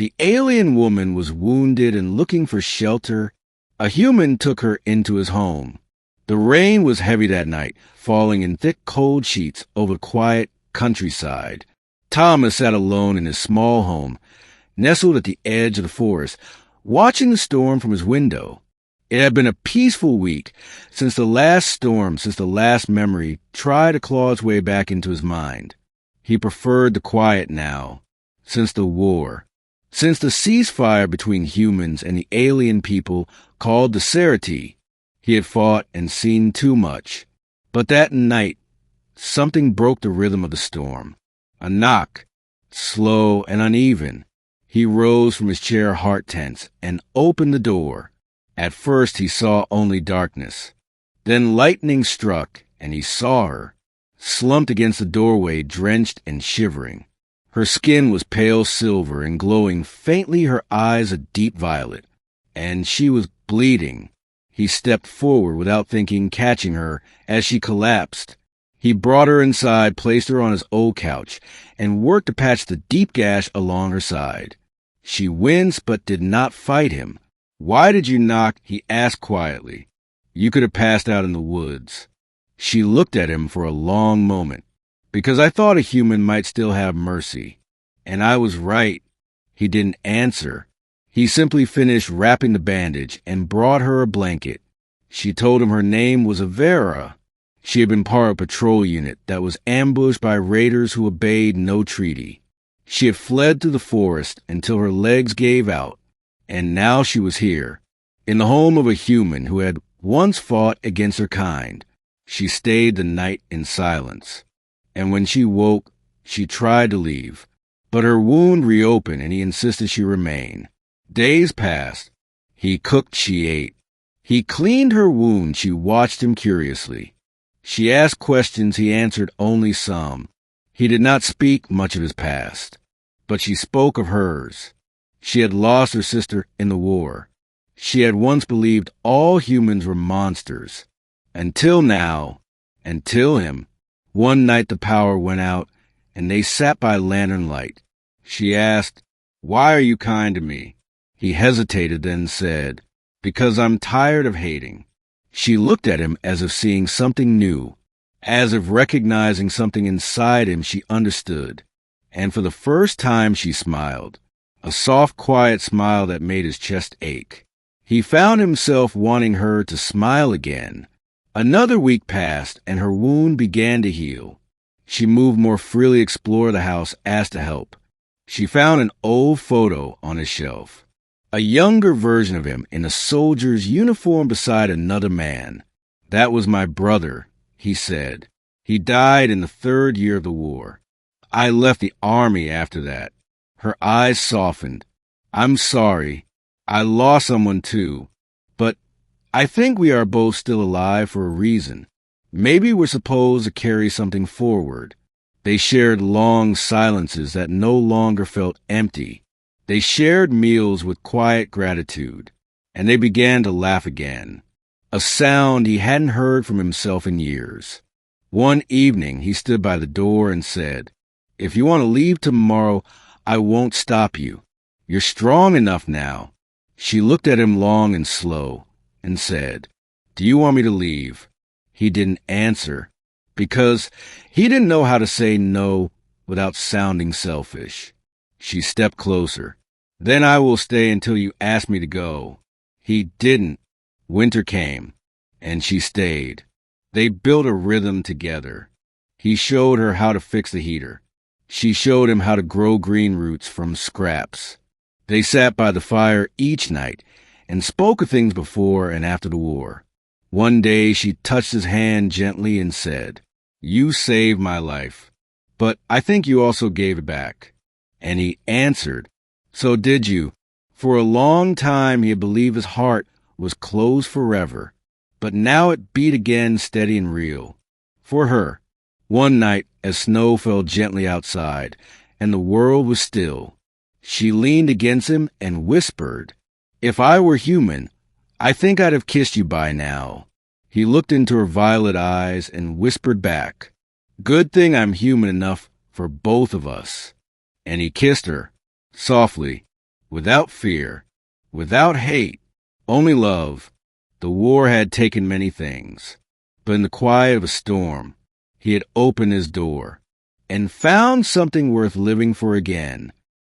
The alien woman was wounded and looking for shelter. A human took her into his home. The rain was heavy that night, falling in thick cold sheets over the quiet countryside. Thomas sat alone in his small home, nestled at the edge of the forest, watching the storm from his window. It had been a peaceful week since the last storm, since the last memory tried to claw its way back into his mind. He preferred the quiet now, since the war, since the ceasefire between humans and the alien people called the Serity. He had fought and seen too much. But that night, something broke the rhythm of the storm. A knock, slow and uneven. He rose from his chair, heart tense, and opened the door. At first he saw only darkness. Then lightning struck, and he saw her, slumped against the doorway, drenched and shivering. Her skin was pale silver and glowing faintly, her eyes a deep violet, and she was bleeding. He stepped forward without thinking, catching her as she collapsed. He brought her inside, placed her on his old couch, and worked to patch the deep gash along her side. She winced but did not fight him. "Why did you knock?" he asked quietly. "You could have passed out in the woods." She looked at him for a long moment. "Because I thought a human might still have mercy. And I was right." He didn't answer. He simply finished wrapping the bandage and brought her a blanket. She told him her name was Avera. She had been part of a patrol unit that was ambushed by raiders who obeyed no treaty. She had fled through the forest until her legs gave out, and now she was here, in the home of a human who had once fought against her kind. She stayed the night in silence, and when she woke, she tried to leave, but her wound reopened and he insisted she remain. Days passed. He cooked, she ate. He cleaned her wound, she watched him curiously. She asked questions, he answered only some. He did not speak much of his past, but she spoke of hers. She had lost her sister in the war. She had once believed all humans were monsters. Until now, until him. One night the power went out, and they sat by lantern light. She asked, "Why are you kind to me?" He hesitated, then said, "Because I'm tired of hating." She looked at him as if seeing something new, as if recognizing something inside him she understood. And for the first time she smiled, a soft, quiet smile that made his chest ache. He found himself wanting her to smile again. Another week passed, and her wound began to heal. She moved more freely, explored the house, asked to help. She found an old photo on his shelf. A younger version of him in a soldier's uniform beside another man. "That was my brother," he said. "He died in the 3rd year of the war. I left the army after that." Her eyes softened. "I'm sorry. I lost someone too. But I think we are both still alive for a reason. Maybe we're supposed to carry something forward." They shared long silences that no longer felt empty. They shared meals with quiet gratitude, and they began to laugh again, a sound he hadn't heard from himself in years. One evening, he stood by the door and said, "If you want to leave tomorrow, I won't stop you. You're strong enough now." She looked at him long and slow and said, "Do you want me to leave?" He didn't answer, because he didn't know how to say no without sounding selfish. She stepped closer. "Then I will stay until you ask me to go." He didn't. Winter came, and she stayed. They built a rhythm together. He showed her how to fix the heater. She showed him how to grow green roots from scraps. They sat by the fire each night and spoke of things before and after the war. One day she touched his hand gently and said, "You saved my life, but I think you also gave it back." And he answered, "So did you." For a long time he had believed his heart was closed forever, but now it beat again, steady and real. For her. One night, as snow fell gently outside, and the world was still, she leaned against him and whispered, "If I were human, I think I'd have kissed you by now." He looked into her violet eyes and whispered back, "Good thing I'm human enough for both of us." And he kissed her, softly, without fear, without hate, only love. The war had taken many things, but in the quiet of a storm, he had opened his door and found something worth living for again.